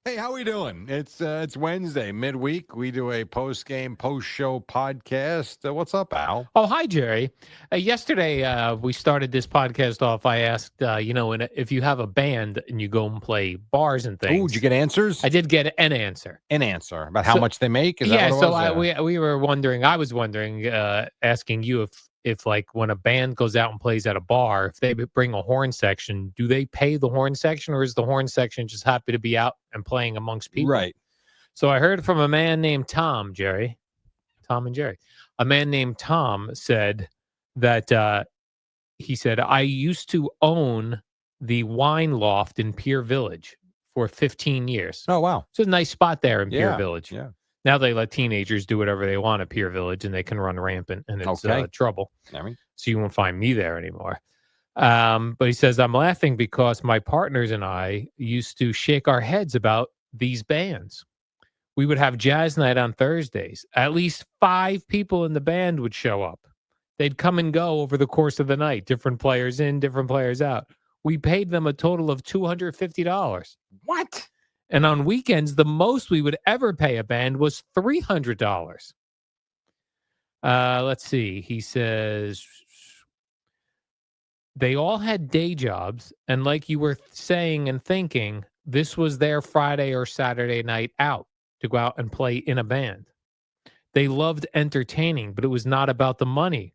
Hey, how we doing? It's Wednesday, midweek. We do a post-show podcast. What's up, Al? Oh, hi, Jerry. Yesterday, we started this podcast off. I asked, if you have a band and you go and play bars and Oh, did you things. get answers? I did get an answer. An answer about how So, much they make? Is that yeah, what it so was? we were wondering. I was wondering, asking you if like when a band goes out and plays at a bar, if they bring a horn section, do they pay the horn section, or is the horn section just happy to be out and playing amongst people? Right. So I heard from a man named Tom, Jerry. Tom and Jerry. A man named Tom said that he said, I used to own the wine loft in Pier Village for 15 years. Oh, wow. It's a nice spot there in Pier Yeah. Village. Yeah. Now they let teenagers do whatever they want at Pier Village and they can run rampant and it's Okay. trouble. I mean, So you won't find me there anymore. But he says, I'm laughing because my partners and I used to shake our heads about these bands. We would have jazz night on Thursdays. At least 5 people in the band would show up. They'd come and go over the course of the night, different players in, different players out. We paid them a total of $250. what? And on weekends, the most we would ever pay a band was $300. Let's see. He says they all had day jobs. And like you were saying and thinking, this was their Friday or Saturday night out to go out and play in a band. They loved entertaining, but it was not about the money.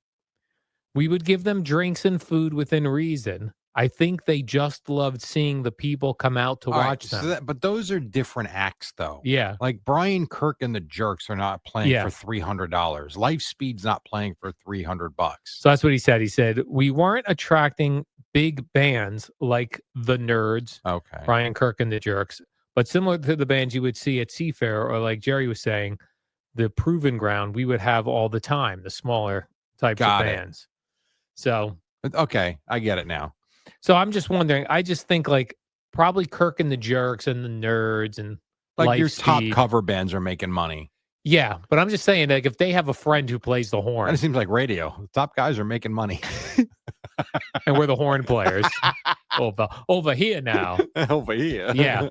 We would give them drinks and food within reason. I think they just loved seeing the people come out to All right, watch them. but those are different acts, though. Yeah. Like Brian Kirk and the Jerks are not playing Yeah. for $300. Life Speed's not playing for $300. So that's what he said. He said, we weren't attracting big bands like the Nerds, Okay. Brian Kirk and the Jerks, but similar to the bands you would see at Seafair or like Jerry was saying, the Proven Ground, we would have all the time, the smaller types Got of it. bands. So, Okay, I get it now. so I'm just wondering, I just think like probably Kirk and the Jerks and the Nerds and Like your Life top Speed. cover bands are making money. Yeah, but I'm just saying, like, if they have a friend who plays the horn And it seems like radio. The top guys are making money. and we're the horn players over here now. Over here. Yeah.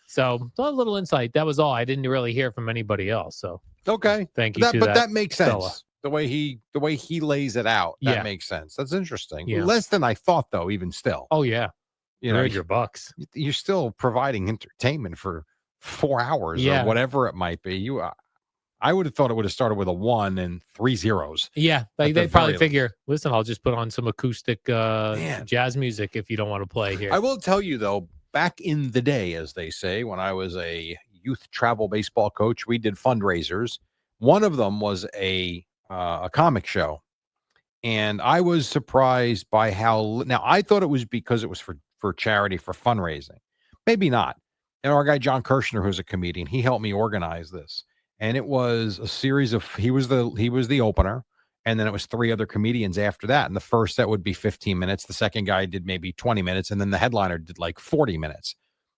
So a little insight. That was all. I didn't really hear from anybody else. So Okay. thank you to But that that makes sense. fella. The way he lays it out, that Yeah. makes sense. That's interesting. Yeah. Less than I thought, though. Even still, Oh yeah, you know, earned your bucks. you're still providing entertainment for 4 hours Yeah. or whatever it might be. I would have thought it would have started with a 1 and 3 zeros. Yeah, At they the probably very figure. Listen, I'll just put on some acoustic Man. jazz music if you don't want to play here. I will tell you though, back in the day, as they say, when I was a youth travel baseball coach, we did fundraisers. One of them was a comic show, and I was surprised by how. Now I thought it was because it was for charity, for fundraising. Maybe not. And our guy John Kirshner, who's a comedian, he helped me organize this, and it was a series of. He was the opener. And then it was 3 other comedians after that. And the first set would be 15 minutes. The second guy did maybe 20 minutes. And then the headliner did like 40 minutes.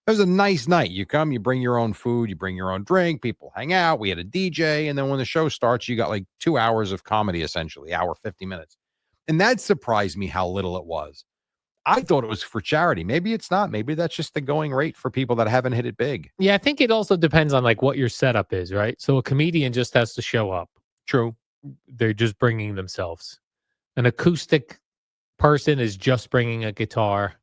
It was a nice night. You come, you bring your own food, you bring your own drink, people hang out. We had a DJ. And then when the show starts, you got like 2 hours of comedy, essentially, hour, 50 minutes. And that surprised me how little it was. I thought it was for charity. Maybe it's not. Maybe that's just the going rate for people that haven't hit it big. Yeah, I think it also depends on like what your setup is, right? So a comedian just has to show up. True. They're just bringing themselves. An acoustic person is just bringing a guitar.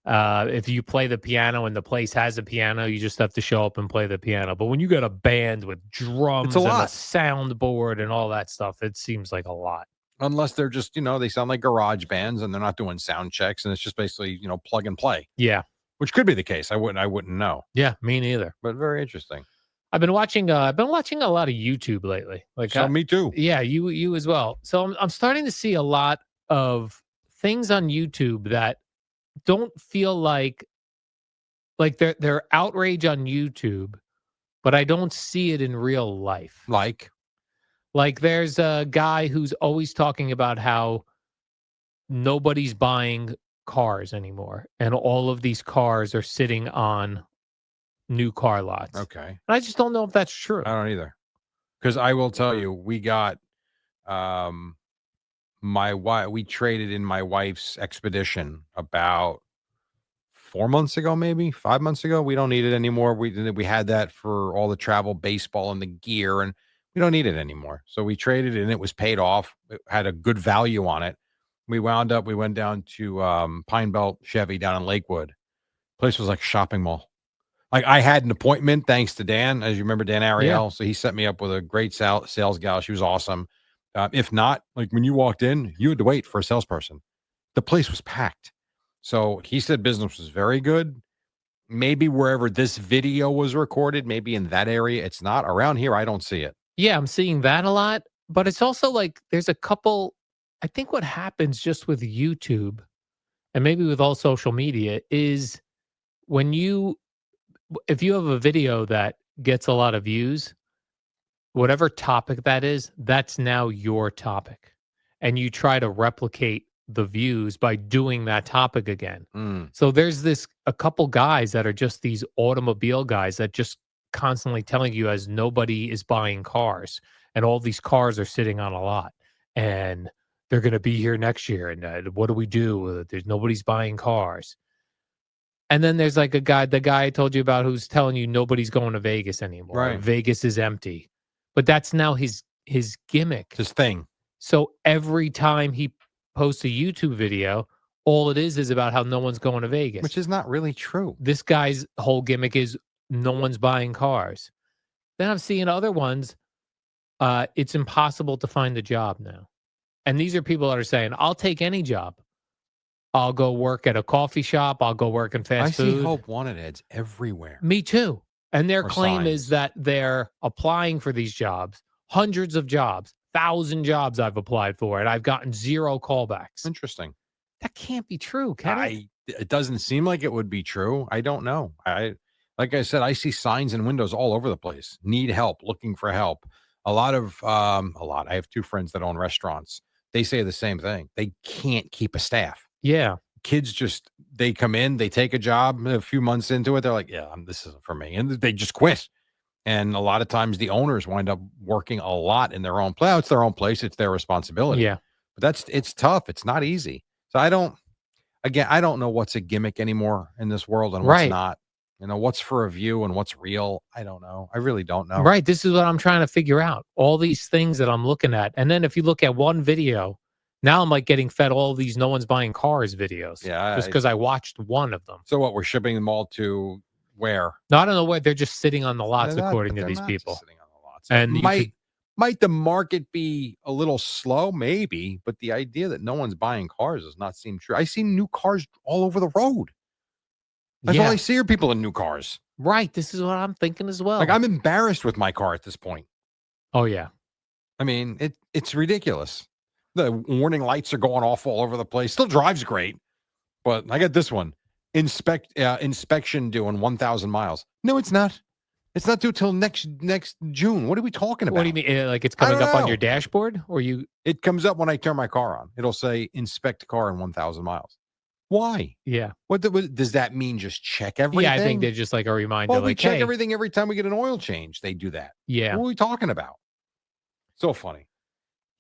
If you play the piano and the place has a piano, you just have to show up and play the piano. But when you got a band with drums and a soundboard and all that stuff, it seems like a lot. Unless they're just, they sound like garage bands and they're not doing sound checks and it's just basically, plug and play. Yeah. Which could be the case. I wouldn't know. Yeah, me neither. But very interesting. I've been watching a lot of YouTube lately. Like me too. Yeah, you as well. So I'm starting to see a lot of things on YouTube that don't feel like they're outrage on YouTube, but I don't see it in real life. Like there's a guy who's always talking about how nobody's buying cars anymore, and all of these cars are sitting on new car lots. Okay. And I just don't know if that's true. I don't either. Because I will tell you, we got we traded in my wife's Expedition about 4 months ago, maybe 5 months ago. We don't need it anymore. We had that for all the travel baseball and the gear, and we don't need it anymore. So we traded it, and it was paid off. It had a good value on it. We went down to Pine Belt Chevy down in Lakewood. Place was like a shopping mall. Like, I had an appointment thanks to Dan, as you remember, Dan Ariel. Yeah. So he set me up with a great sales gal. She was awesome. If not, like when you walked in, you had to wait for a salesperson. The place was packed. So he said business was very good. Maybe wherever this video was recorded, maybe in that area, it's not. Around here, I don't see it. Yeah, I'm seeing that a lot, but it's also like there's a couple. I think what happens just with YouTube and maybe with all social media is when if you have a video that gets a lot of views, whatever topic that is, that's now your topic. And you try to replicate the views by doing that topic again. Mm. So there's a couple guys that are just these automobile guys that just constantly telling you as nobody is buying cars and all these cars are sitting on a lot and they're going to be here next year. And what do we do? There's nobody's buying cars. And then there's like the guy I told you about who's telling you nobody's going to Vegas anymore. Right. Vegas is empty. But that's now his gimmick. His thing. So every time he posts a YouTube video, all it is about how no one's going to Vegas. Which is not really true. This guy's whole gimmick is no one's buying cars. Then I'm seeing other ones. It's impossible to find a job now. And these are people that are saying, I'll take any job. I'll go work at a coffee shop. I'll go work in fast food. I see Hope Wanted ads everywhere. Me too. And their Or claim signs. is that they're applying for these jobs, hundreds of jobs, 1,000 jobs I've applied for, and I've gotten 0 callbacks. Interesting. That can't be true, can it? It doesn't seem like it would be true. I don't know. Like I said, I see signs in windows all over the place. Need help, looking for help. A lot. I have 2 friends that own restaurants. They say the same thing. They can't keep a staff. Yeah. Kids they come in, they take a job, a few months into it, they're like, yeah, this isn't for me. And they just quit. And a lot of times the owners wind up working a lot in their own place. It's their own place. It's their responsibility. Yeah. But it's tough. It's not easy. So I don't know what's a gimmick anymore in this world and what's not. What's for a view and what's real. I don't know. I really don't know. Right. This is what I'm trying to figure out. All these things that I'm looking at. And then if you look at one video, now I'm like getting fed all these no one's buying cars videos. Yeah. Just because I watched one of them. So what, we're shipping them all to where? No, I don't know where they're just sitting on the lots according to these people. Sitting on the lots. And might the market be a little slow? Maybe, but the idea that no one's buying cars does not seem true. I see new cars all over the road. That's all I see are people in new cars. Right. This is what I'm thinking as well. Like, I'm embarrassed with my car at this point. Oh, yeah. I mean, it's ridiculous. The warning lights are going off all over the place. Still drives great, but I got this one. Inspection due in 1,000 miles. No, it's not. It's not due till next June. What are we talking about? What do you mean? Like it's coming up on your dashboard, or you? It comes up when I turn my car on. It'll say inspect car in 1,000 miles. Why? Yeah. What does that mean? Just check everything? Yeah, I think they're just like a reminder. Well, like, we check hey, everything every time we get an oil change. They do that. Yeah. What are we talking about? So funny.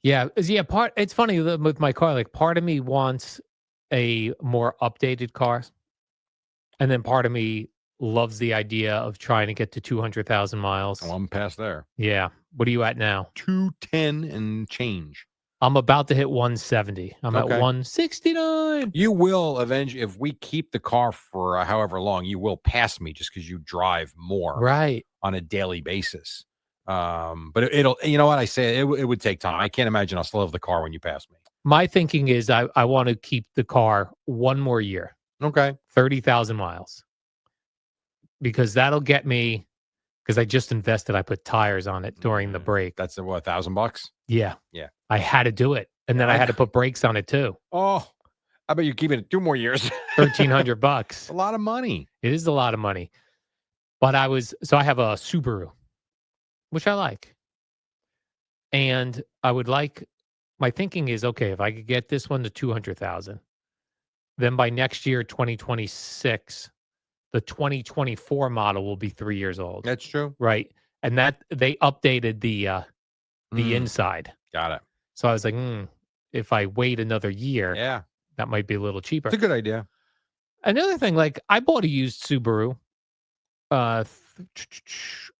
Yeah. It's funny with my car. Like, part of me wants a more updated car, and then part of me loves the idea of trying to get to 200,000 miles. Oh, I'm past there. Yeah. What are you at now? 210 and change. I'm about to hit 170. I'm at 169. You will eventually, if we keep the car for however long, you will pass me just because you drive more on a daily basis. But it'll, you know what I say, it would take time. I can't imagine I'll still have the car when you pass me. My thinking is I want to keep the car one more year. Okay. 30,000 miles. Because that'll get me, because I just invested. I put tires on it during the break. That's what, $1,000? Yeah. Yeah. I had to do it. And then I had to put brakes on it too. Oh, I bet you keep it 2 more years. $1,300. A lot of money. It is a lot of money. But I have a Subaru, which I like. And my thinking is, okay, if I could get this one to 200,000, then by next year, 2026, the 2024 model will be 3 years old. That's true. Right. And that they updated the inside. Got it. So I was like, if I wait another year, that might be a little cheaper. It's a good idea. Another thing, like I bought a used Subaru. Uh,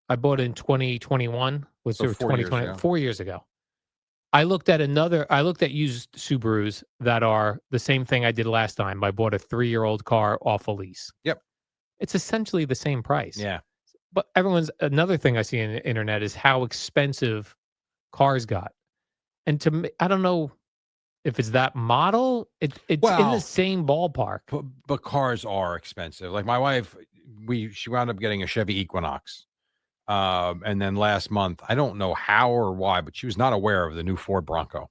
I bought it in 2021. Was So there 4 years 2020? ago. 4 years ago. I looked at used Subarus that are the same thing I did last time. I bought a 3-year-old car off a lease. Yep. It's essentially the same price. Yeah. But another thing I see in the internet is how expensive cars got. And to me, I don't know if it's that model. It's in the Well, same ballpark. but cars are expensive. Like my wife, she wound up getting a Chevy Equinox. And then last month, I don't know how or why, but she was not aware of the new Ford Bronco.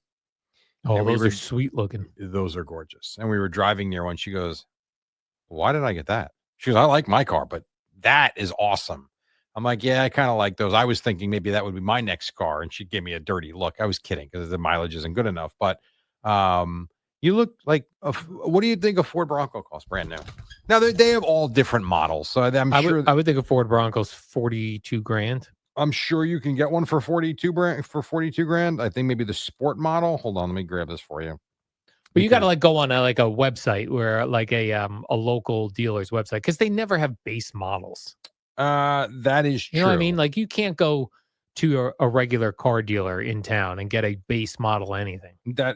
Oh, And those are sweet looking. those are gorgeous. And we were driving near one. She goes, "Why did I get that?" She goes, "I like my car, but that is awesome." I'm like, "Yeah, I kind of like those." I was thinking maybe that would be my next car. And she gave me a dirty look. I was kidding because the mileage isn't good enough. But you look like, what do you think a Ford Bronco costs brand new? Now, they have all different models. So I would think a Ford Bronco's 42 grand. I'm sure you can get one for 42 grand. I think maybe the sport model. Hold on, let me grab this for you. But you got to like go on a website where like a local dealer's website because they never have base models. That is true. You know what I mean? Like you can't go to a regular car dealer in town and get a base model anything. That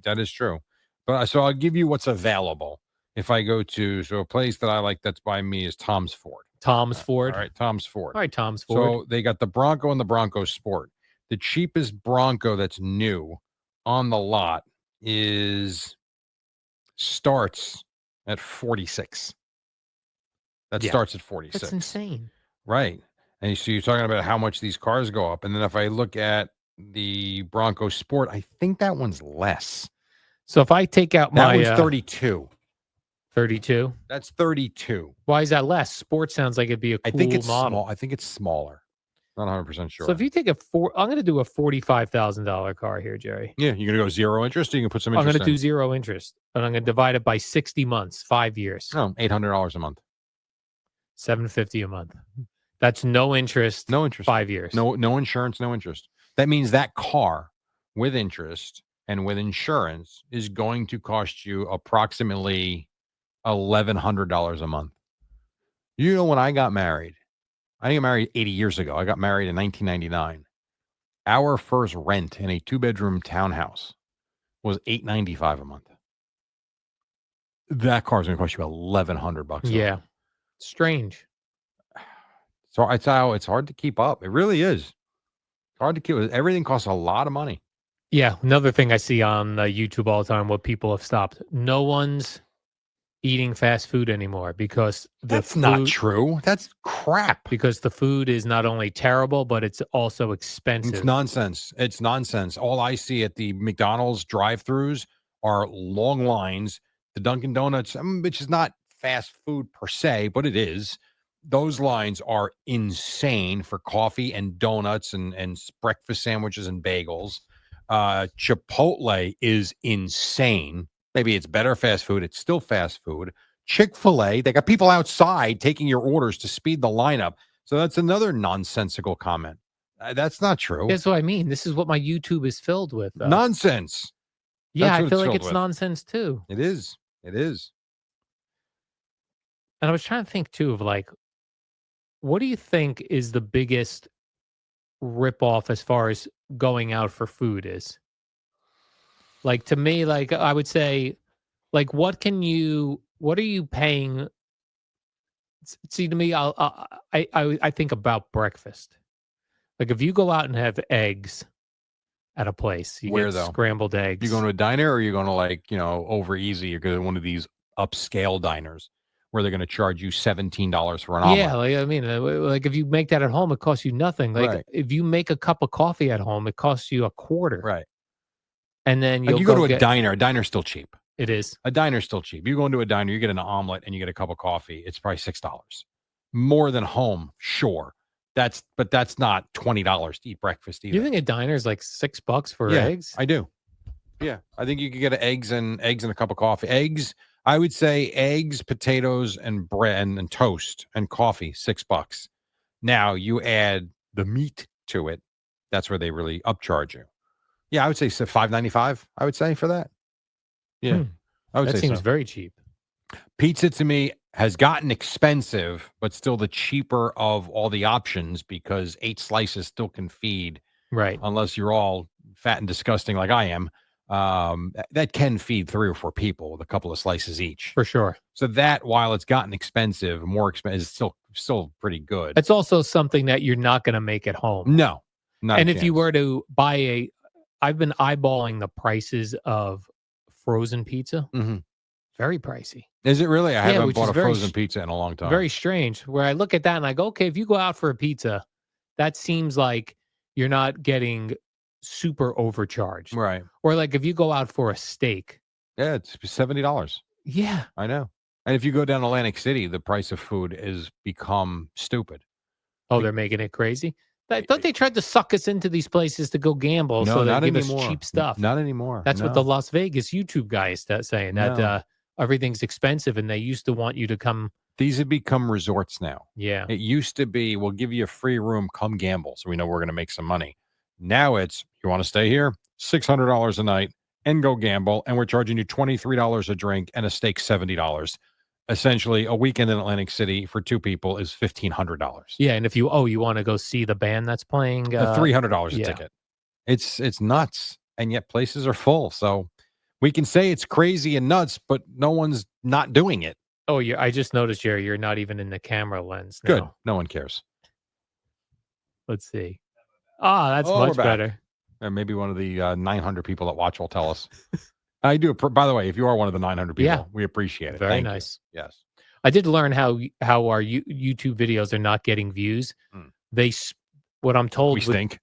that is true. But so I'll give you what's available. If I go to a place that I like that's by me is Tom's Ford. Tom's Ford. All right, Tom's Ford. All right, Tom's Ford. So they got the Bronco and the Bronco Sport. The cheapest Bronco that's new on the lot starts at 46. Starts at 46. That's insane. Right. And so you're talking about how much these cars go up. And then if I look at the Bronco Sport, I think that one's less. So if I take out that one's 32. 32? That's 32. Why is that less? Sport sounds like it'd be a cool model. Small. I think it's smaller. Not 100% sure. So if you take I'm going to do a $45,000 car here, Jerry. Yeah, you're going to go zero interest, or you can put some interest I'm going to do zero interest, and I'm going to divide it by 60 months, 5 years. Oh, $800 a month. $750 a month. That's no interest. No interest. 5 years. No insurance, no interest. That means that car with interest and with insurance is going to cost you approximately $1,100 a month. You know, when I got married 80 years ago. I got married in 1999. Our first rent in a 2-bedroom townhouse was $895 a month. That car is going to cost you $1,100. Yeah, strange. So it's hard to keep up. It really is. It's hard to keep. Everything costs a lot of money. Yeah, another thing I see on YouTube all the time, what people have stopped. No one's eating fast food anymore because that's not true. That's crap. Because the food is not only terrible, but it's also expensive. It's nonsense. All I see at the McDonald's drive-thrus are long lines. The Dunkin' Donuts, which is not fast food per se, but it is. Those lines are insane for coffee and donuts and breakfast sandwiches and bagels. Chipotle is insane. Maybe it's better fast food. It's still fast food. Chick-fil-A, they got people outside taking your orders to speed the lineup. So that's another nonsensical comment. That's not true. That's what I mean. This is what my YouTube is filled with. Nonsense. Yeah, I feel like it's nonsense too. It is. And I was trying to think too of like, what do you think is the biggest ripoff as far as going out for food is? Like to me, like I would say, like what are you paying? See, to me, I think about breakfast. Like if you go out and have eggs at a place, you get scrambled eggs. You going to a diner, or are you going to over easy? You're going to one of these upscale diners where they're going to charge you $17 for an omelet. Yeah, like I mean, like if you make that at home, it costs you nothing. Like if you make a cup of coffee at home, it costs you $0.25. Right. And then you go to a diner. A diner's still cheap. It is. A diner's still cheap. You go into a diner, you get an omelet and you get a cup of coffee. It's probably $6. More than home, sure. But that's not $20 to eat breakfast either. You think a diner is like $6 for eggs? I do. Yeah, I think you could get eggs and a cup of coffee. Eggs, I would say eggs, potatoes, and bread and toast and coffee, $6. Now you add the meat to it. That's where they really upcharge you. Yeah, I would say $5.95. I would say for that. Yeah, I would say that seems very cheap. Pizza to me has gotten expensive, but still the cheaper of all the options because 8 slices still can feed, Right. unless you're all fat and disgusting like I am. That can feed 3 or 4 people with a couple of slices each. For sure. So that, while it's gotten expensive, more expensive, is still pretty good. It's also something that you're not going to make at home. No, not And a if you chance. were to buy I've been eyeballing the prices of frozen pizza. Mhm. Very pricey. Is it really? I haven't which bought is a very frozen pizza in a long time. Very strange. Where I look at that and I go, okay, if you go out for a pizza, that seems like you're not getting super overcharged. Right. Or like if you go out for a steak. Yeah, it's $70. Yeah. I know. And if you go down Atlantic City, the price of food has become stupid. Oh, they're making it crazy. I thought they tried to suck us into these places to go gamble, No, so they not give anymore. us cheap stuff. Not anymore. That's what No. the Las Vegas YouTube guy is saying, that No. everything's expensive, and they used to want you to come. These have become resorts now. Yeah. It used to be, we'll give you a free room, come gamble, so we know we're going to make some money. Now it's, you want to stay here? $600 a night and go gamble, and we're charging you $23 a drink and a steak $70. Essentially, a weekend in Atlantic City for 2 people is $1,500. Yeah, and if you want to go see the band that's playing, $300 a yeah. ticket. It's nuts, and yet places are full. So we can say it's crazy and nuts, but no one's not doing it. Oh, I just noticed, Jerry, you're not even in the camera lens now. Good. No one cares. Let's see. That's Oh, we're much back. better. Or maybe one of the 900 people that watch will tell us. I do. By the way, if you are one of the 900 people, Yeah. we appreciate it. Very Thank you. nice. Yes. I did learn how our YouTube videos are not getting views. What I'm told We stink.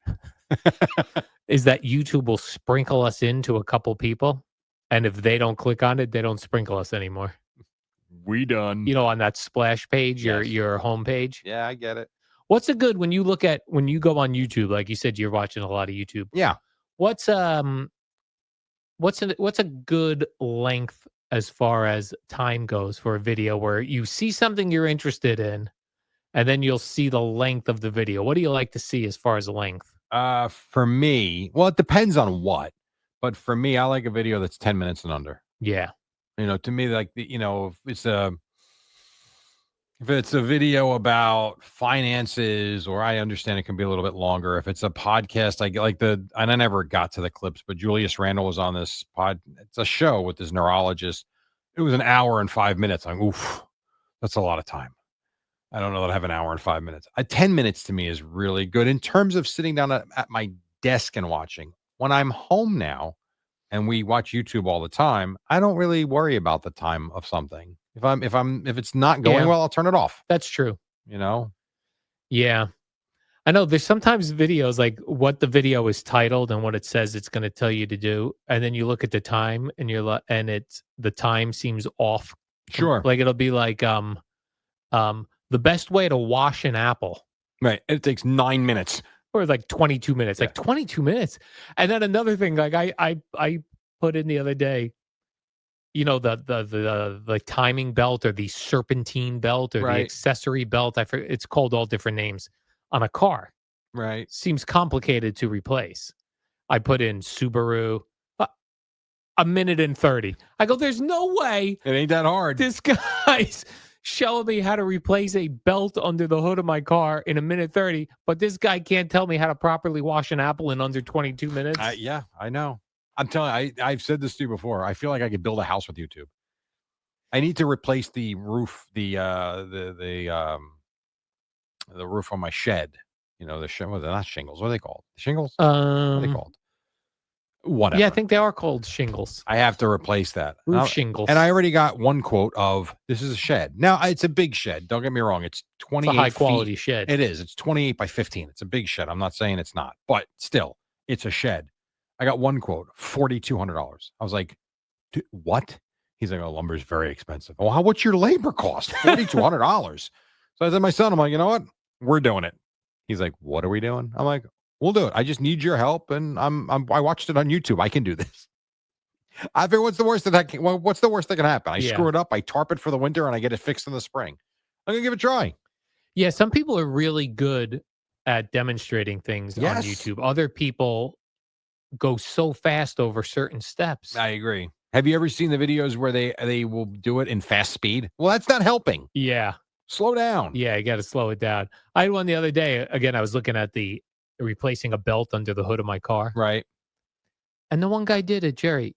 is that YouTube will sprinkle us into a couple people, and if they don't click on it, they don't sprinkle us anymore. We done. On that splash page, Yes. your homepage. Yeah, I get it. What's a good when you go on YouTube? Like you said, you're watching a lot of YouTube. Yeah. What's a good length as far as time goes for a video where you see something you're interested in, and then you'll see the length of the video? What do you like to see as far as length? For me, well, it depends on what, but for me, I like a video that's 10 minutes and under. Yeah. To me, like if it's a video about finances, or I understand it can be a little bit longer. If it's a podcast, I get and I never got to the clips, but Julius Randle was on this it's a show with this neurologist. It was an hour and 5 minutes. I'm oof, that's a lot of time. I don't know that I have an hour and 5 minutes. 10 minutes to me is really good in terms of sitting down at my desk and watching. When I'm home now and we watch YouTube all the time, I don't really worry about the time of something. If it's not going well, I'll turn it off. That's true. Yeah. I know there's sometimes videos like what the video is titled and what it says it's going to tell you to do, and then you look at the time and the time seems off. Sure. Like it'll be like the best way to wash an apple. Right. It takes 9 minutes. Or like 22 minutes. Yeah. Like 22 minutes. And then another thing, like I put in the other day, the timing belt or the serpentine belt or the accessory belt. I forget, it's called all different names on a car. Right. Seems complicated to replace. I put in Subaru, a minute and 30. I go, there's no way. It ain't that hard. This guy's showing me how to replace a belt under the hood of my car in a minute 30, but this guy can't tell me how to properly wash an apple in under 22 minutes. Yeah, I know. I'm telling you, I've said this to you before. I feel like I could build a house with YouTube. I need to replace the roof, the roof on my shed. The shed. Well, they're not shingles. What are they called? Shingles? What are they called? Whatever. Yeah, I think they are called shingles. I have to replace that. Roof shingles. And I already got one quote of, this is a shed. Now, it's a big shed. Don't get me wrong. It's 28 It's a high-quality feet. shed. It is. It's 28 by 15. It's a big shed. I'm not saying it's not. But still, it's a shed. I got one quote, $4,200. I was like, what? He's like, oh, lumber is very expensive. Oh, what's your labor cost? $4,200. So I said to my son, I'm like, you know what? We're doing it. He's like, what are we doing? I'm like, we'll do it. I just need your help. And I watched it on YouTube. I can do this. I figure what's the worst that can happen? I screw it up. I tarp it for the winter and I get it fixed in the spring. I'm going to give it a try. Yeah. Some people are really good at demonstrating things on YouTube. Other people go so fast over certain steps. I agree. Have you ever seen the videos where they will do it in fast speed? Well, that's not helping. Yeah. Slow down. Yeah, you got to slow it down. I had one the other day. Again, I was looking at the replacing a belt under the hood of my car. Right. And the one guy did it, Jerry,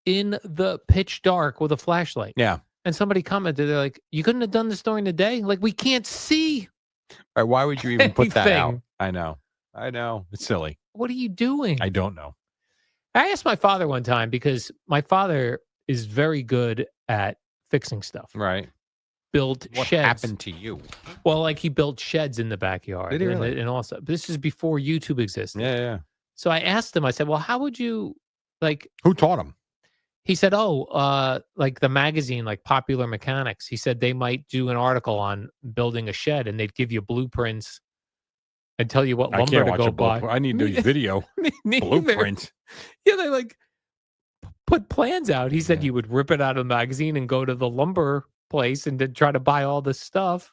in the pitch dark with a flashlight. Yeah. And somebody commented, they're like, you couldn't have done this during the day? Like, we can't see. Right, why would you even put that out? Anything. I know. It's silly. What are you doing? I don't know. I asked my father one time because my father is very good at fixing stuff. Right. Built What sheds. happened to you? Well, like he built sheds in the backyard. Did he really? And also, this is before YouTube existed. Yeah. So I asked him, I said, well, how would you, like, Who taught him? he said, like the magazine, like Popular Mechanics. He said they might do an article on building a shed and they'd give you blueprints and tell you what I lumber can't to watch go a buy. I need to video. Me neither. Blueprint. Yeah, they like put plans out. He said Yeah. you would rip it out of the magazine and go to the lumber place and then try to buy all this stuff.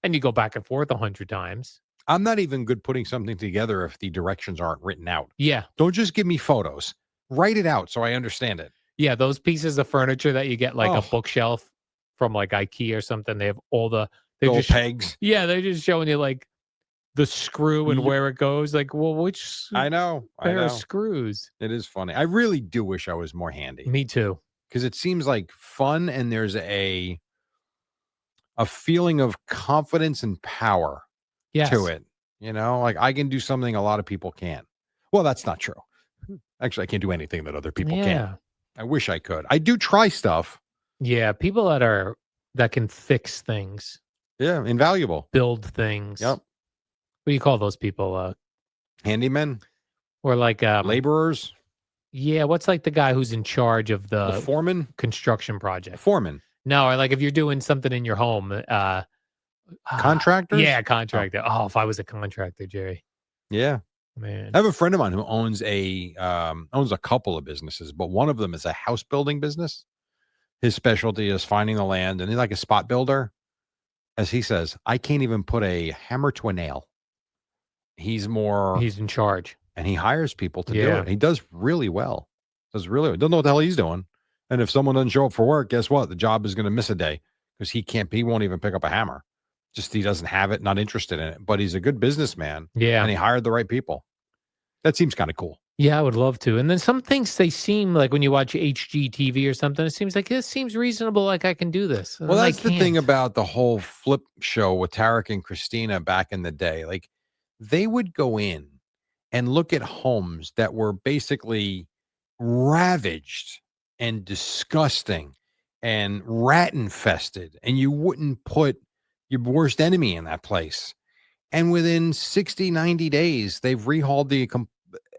And you go back and forth 100 times. I'm not even good putting something together if the directions aren't written out. Yeah. Don't just give me photos. Write it out so I understand it. Yeah, those pieces of furniture that you get like a Oh. bookshelf from like IKEA or something, they have all the Old pegs. Yeah, they're just showing you like the screw and Yep. where it goes. Like, well, which I know. pair of screws? It is funny. I really do wish I was more handy Me too. because it seems like fun and there's a feeling of confidence and power Yes. to it. You know, like I can do something a lot of people can't. Well, that's not true. Actually, I can't do anything that other people Yeah. can. I wish I could. I do try stuff. Yeah, people that can fix things, Yeah, invaluable. build things. Yep. What do you call those people? Handymen, Or like laborers, yeah, what's like the guy who's in charge of the the foreman, construction project? foreman, No, or like if you're doing something in your home, contractors. yeah, contractor. Oh, if I was a contractor, Jerry, Yeah. man. I have a friend of mine who owns a couple of businesses, but one of them is a house building business. His specialty is finding the land, and he's like a spot builder. As he says, I can't even put a hammer to a nail. He's in charge. and he hires people to do Yeah. it. He does really well. Don't know what the hell he's doing. And if someone doesn't show up for work, guess what? The job is going to miss a day because he won't even pick up a hammer. Just he doesn't have it, not interested in it. But he's a good businessman. Yeah. And he hired the right people. That seems kind of cool. Yeah, I would love to. And then some things they seem like when you watch HGTV or something, it seems like this seems reasonable. Like I can do this. Well, that's the thing about the whole flip show with Tarek and Christina back in the day. Like they would go in and look at homes that were basically ravaged and disgusting and rat infested, and you wouldn't put your worst enemy in that place. And within 60, 90 days, they've rehauled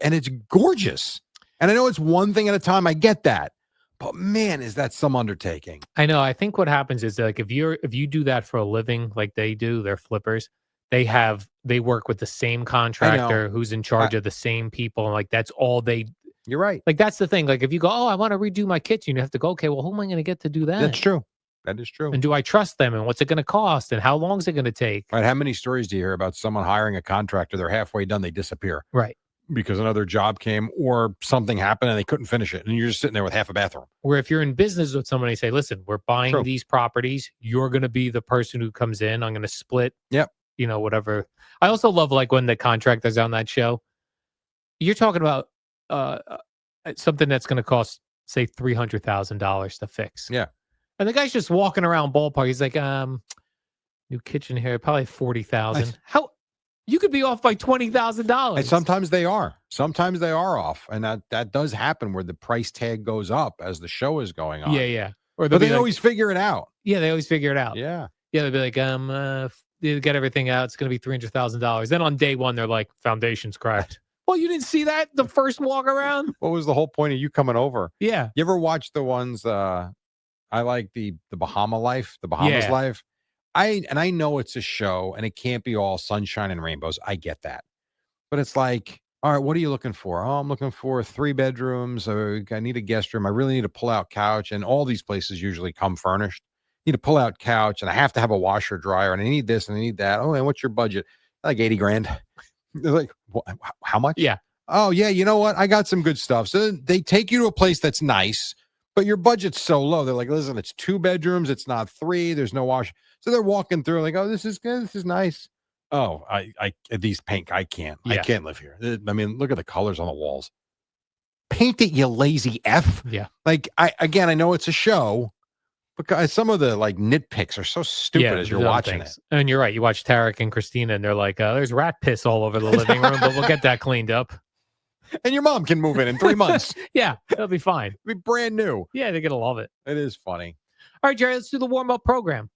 and it's gorgeous. And I know it's one thing at a time. I get that. But man, is that some undertaking. I know. I think what happens is like if you do that for a living, like they do, they're flippers. They work with the same contractor who's in charge of the same people. And like that's all they. You're right. Like that's the thing. Like if you go, oh, I want to redo my kitchen, you have to go, okay, well, who am I going to get to do that? That's true. That is true. And do I trust them? And what's it going to cost? And how long is it going to take? Right. How many stories do you hear about someone hiring a contractor? They're halfway done. They disappear. Right. Because another job came or something happened and they couldn't finish it. And you're just sitting there with half a bathroom. Where if you're in business with somebody, say, listen, we're buying these properties. You're going to be the person who comes in. I'm going to split. Yep. You know, whatever. I also love like when the contractor's on that show. You're talking about something that's going to cost, say, $300,000 to fix. Yeah. And the guy's just walking around ballpark. He's like, new kitchen here, probably 40,000. How you could be off by $20,000. And sometimes they are. Sometimes they are off. And that does happen where the price tag goes up as the show is going on. Yeah. Or but they always figure it out. Yeah, they always figure it out. Yeah. Yeah, they'll be like, they get everything out. It's going to be $300,000. Then on day one, they're like, foundation's cracked. Well, you didn't see that the first walk around? What was the whole point of you coming over? Yeah. You ever watch the ones, I like the Bahamas Life. I know it's a show and it can't be all sunshine and rainbows. I get that. But it's like, all right, what are you looking for? Oh, I'm looking for 3 bedrooms. I need a guest room. I really need a pull-out couch. And all these places usually come furnished. Need a pull-out couch and I have to have a washer dryer and I need this and I need that. Oh, and what's your budget? Like 80 grand. They're like, how much? Yeah. Oh, yeah. You know what? I got some good stuff. So they take you to a place that's nice. But your budget's so low. They're like, listen, it's 2 bedrooms. It's not 3. There's no wash. So they're walking through like, oh, this is good. This is nice. Oh, these paint. I can't. Yeah. I can't live here. I mean, look at the colors on the walls. Paint it, you lazy F. Yeah. Like, I know it's a show, but some of the like nitpicks are so stupid as you're watching it. And you're right. You watch Tarek and Christina, and they're like, there's rat piss all over the living room, but we'll get that cleaned up. And your mom can move in 3 months. Yeah, it'll be fine. It'll be brand new. Yeah, they're going to love it. It is funny. All right, Jerry, let's do the warm-up program.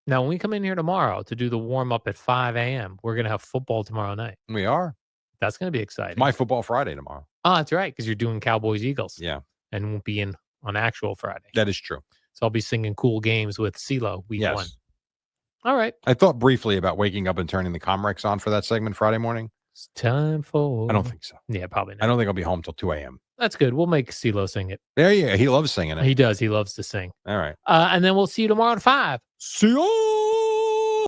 Now, when we come in here tomorrow to do the warm-up at 5 a.m., we're going to have football tomorrow night. We are. That's going to be exciting. My football Friday tomorrow. Oh, that's right, because you're doing Cowboys-Eagles. Yeah. And won't be in on actual Friday. That is true. So I'll be singing Cool Games with CeeLo week 1. All right. I thought briefly about waking up and turning the Comrex on for that segment Friday morning. It's time for... I don't think so. Yeah, probably not. I don't think I'll be home till 2 a.m. That's good. We'll make CeeLo sing it. There you go. He loves singing it. He does. He loves to sing. All right. And then we'll see you tomorrow at 5. See you.